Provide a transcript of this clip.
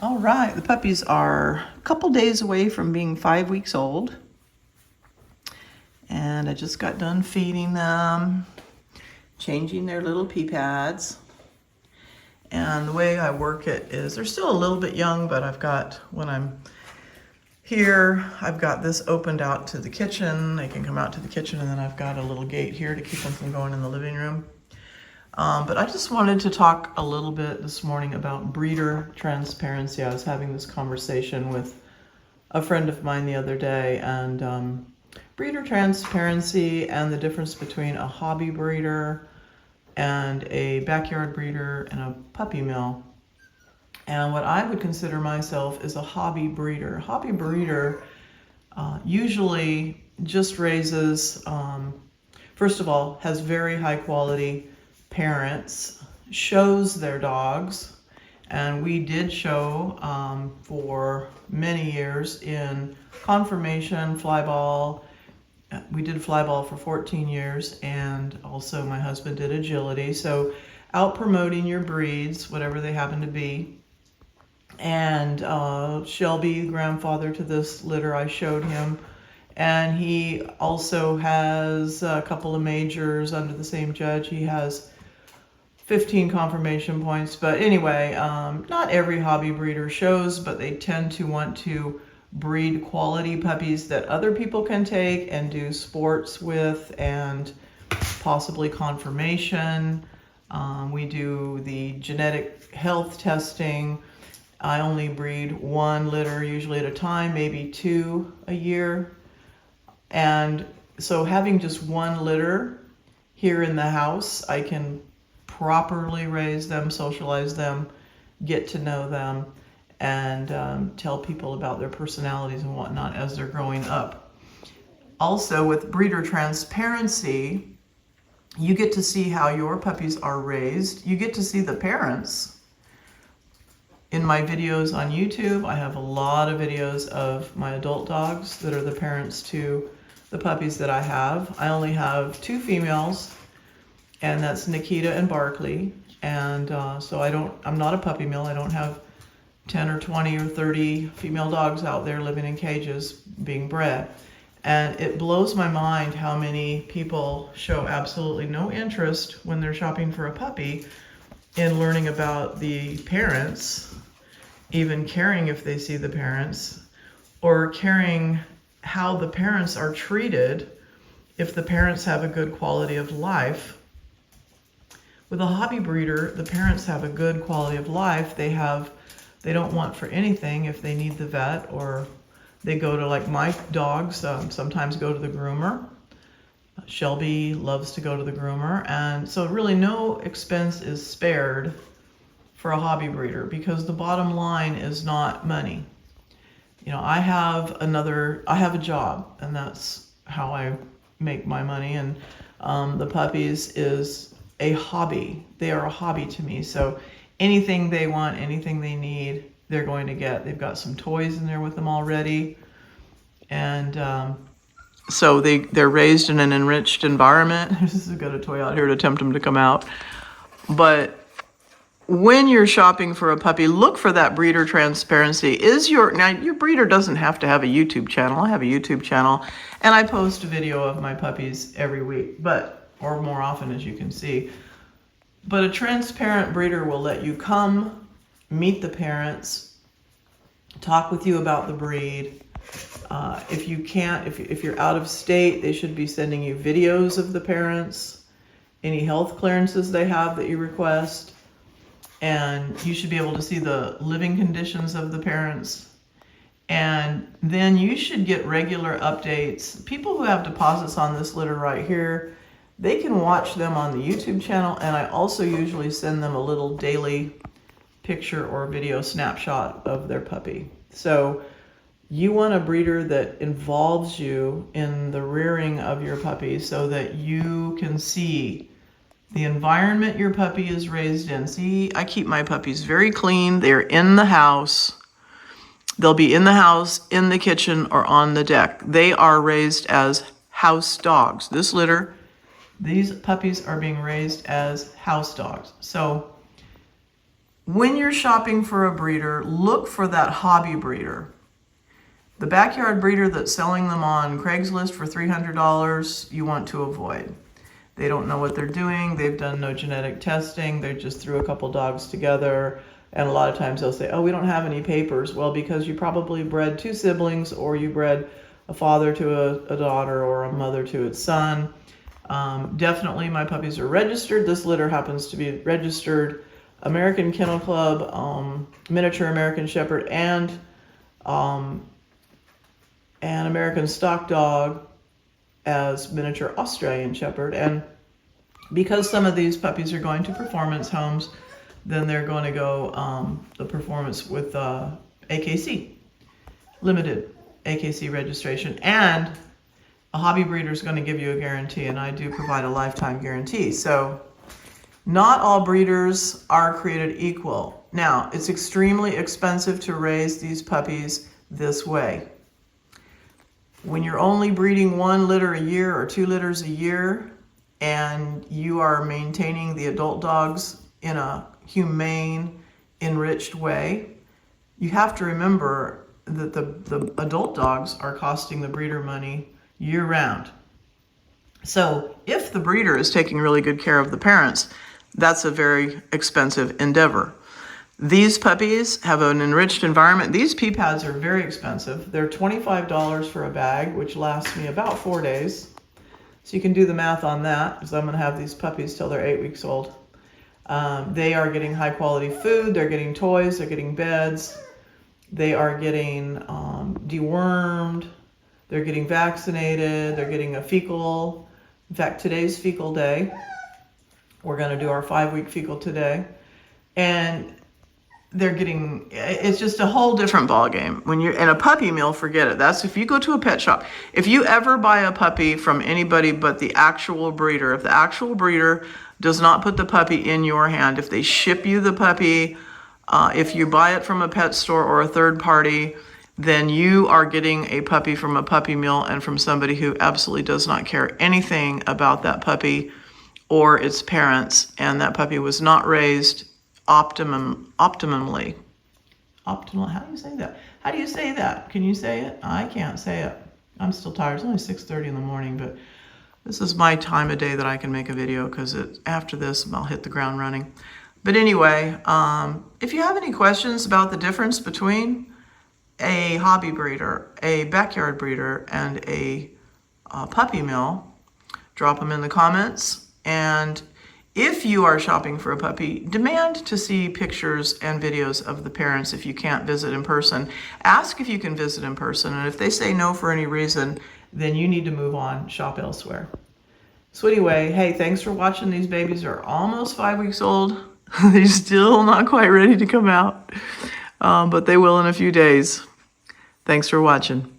All right, the puppies are a couple days away from being 5 weeks old. And I just got done feeding them, changing their little pee pads. And the way I work it is they're still a little bit young, but when I'm here, I've got this opened out to the kitchen. They can come out to the kitchen, and then I've got a little gate here to keep them from going in the living room. But I just wanted to talk a little bit this morning about breeder transparency. I was having this conversation with a friend of mine the other day, and breeder transparency and the difference between a hobby breeder and a backyard breeder and a puppy mill. And what I would consider myself is a hobby breeder. Hobby breeder usually just raises, first of all, has very high quality parents, shows their dogs, and we did show for many years in conformation, flyball. We did flyball for 14 years, and also my husband did agility. So out promoting your breeds, whatever they happen to be. And Shelby, grandfather to this litter, I showed him. And he also has a couple of majors under the same judge. He has 15 confirmation points. But anyway, not every hobby breeder shows, but they tend to want to breed quality puppies that other people can take and do sports with, and possibly confirmation. We do the genetic health testing. I only breed one litter usually at a time, maybe two a year. And so having just one litter here in the house, I can properly raise them, socialize them, get to know them, and tell people about their personalities and whatnot as they're growing up. Also, with breeder transparency, you get to see how your puppies are raised. You get to see the parents. In my videos on YouTube, I have a lot of videos of my adult dogs that are the parents to the puppies that I have. I only have two females, and that's Nikita and Barkley. And so I'm not a puppy mill. I don't have 10 or 20 or 30 female dogs out there living in cages being bred. And it blows my mind how many people show absolutely no interest when they're shopping for a puppy in learning about the parents, even caring if they see the parents, or caring how the parents are treated if the parents have a good quality of life. With a hobby breeder, the parents have a good quality of life. They don't want for anything if they need the vet, or they go to, like my dogs, sometimes go to the groomer. Shelby loves to go to the groomer. And so really no expense is spared for a hobby breeder, because the bottom line is not money. You know, I have a job, and that's how I make my money. And the puppies is a hobby. They are a hobby to me. So anything they want, anything they need, they're going to get. They've got some toys in there with them already. And so they're raised in an enriched environment. This has got a toy out here to tempt them to come out. But when you're shopping for a puppy, look for that breeder transparency. Now your breeder doesn't have to have a YouTube channel. I have a YouTube channel, and I post a video of my puppies every week, or more often, as you can see. But a transparent breeder will let you come, meet the parents, talk with you about the breed. If you're out of state, they should be sending you videos of the parents, any health clearances they have that you request, and you should be able to see the living conditions of the parents. And then you should get regular updates. People who have deposits on this litter right here, they can watch them on the YouTube channel, and I also usually send them a little daily picture or video snapshot of their puppy. So you want a breeder that involves you in the rearing of your puppy so that you can see the environment your puppy is raised in. See, I keep my puppies very clean. They're in the house. They'll be in the house, in the kitchen, or on the deck. They are raised as house dogs. This litter, these puppies are being raised as house dogs. So when you're shopping for a breeder, look for that hobby breeder. The backyard breeder that's selling them on Craigslist for $300, you want to avoid. They don't know what they're doing. They've done no genetic testing. They just threw a couple dogs together. And a lot of times they'll say, oh, we don't have any papers. Well, because you probably bred two siblings, or you bred a father to a daughter, or a mother to its son. Definitely my puppies are registered. This litter happens to be registered. American Kennel Club, miniature American Shepherd, and American Stock Dog as miniature Australian Shepherd. And because some of these puppies are going to performance homes, then they're going to go the performance with AKC, limited AKC registration. And a hobby breeder is going to give you a guarantee, and I do provide a lifetime guarantee. So not all breeders are created equal. Now, it's extremely expensive to raise these puppies this way. When you're only breeding 1 litter a year or 2 litters a year, and you are maintaining the adult dogs in a humane, enriched way, you have to remember that the adult dogs are costing the breeder money year round. So if the breeder is taking really good care of the parents, that's a very expensive endeavor. These puppies have an enriched environment. These pee pads are very expensive. They're $25 for a bag, which lasts me about 4 days. So you can do the math on that, because I'm going to have these puppies till they're 8 weeks old. They are getting high quality food. They're getting toys. They're getting beds. They are getting dewormed. They're getting vaccinated. They're getting a fecal. In fact, today's fecal day. We're going to do our 5-week fecal today. And they're getting, it's just a whole different ball game. When you're in a puppy mill, forget it. That's if you go to a pet shop. If you ever buy a puppy from anybody but the actual breeder, if the actual breeder does not put the puppy in your hand, if they ship you the puppy, if you buy it from a pet store or a third party, then you are getting a puppy from a puppy mill and from somebody who absolutely does not care anything about that puppy or its parents, and that puppy was not raised optimally. Optimal, how do you say that? How do you say that? Can you say it? I can't say it. I'm still tired. It's only 6:30 in the morning, but this is my time of day that I can make a video, because after this I'll hit the ground running. But anyway, if you have any questions about the difference between a hobby breeder, a backyard breeder, and a puppy mill, drop them in the comments. And if you are shopping for a puppy, demand to see pictures and videos of the parents if you can't visit in person. Ask if you can visit in person, and if they say no for any reason, then you need to move on, shop elsewhere. So anyway, hey, thanks for watching. These babies are almost 5 weeks old. They're still not quite ready to come out, but they will in a few days. Thanks for watching.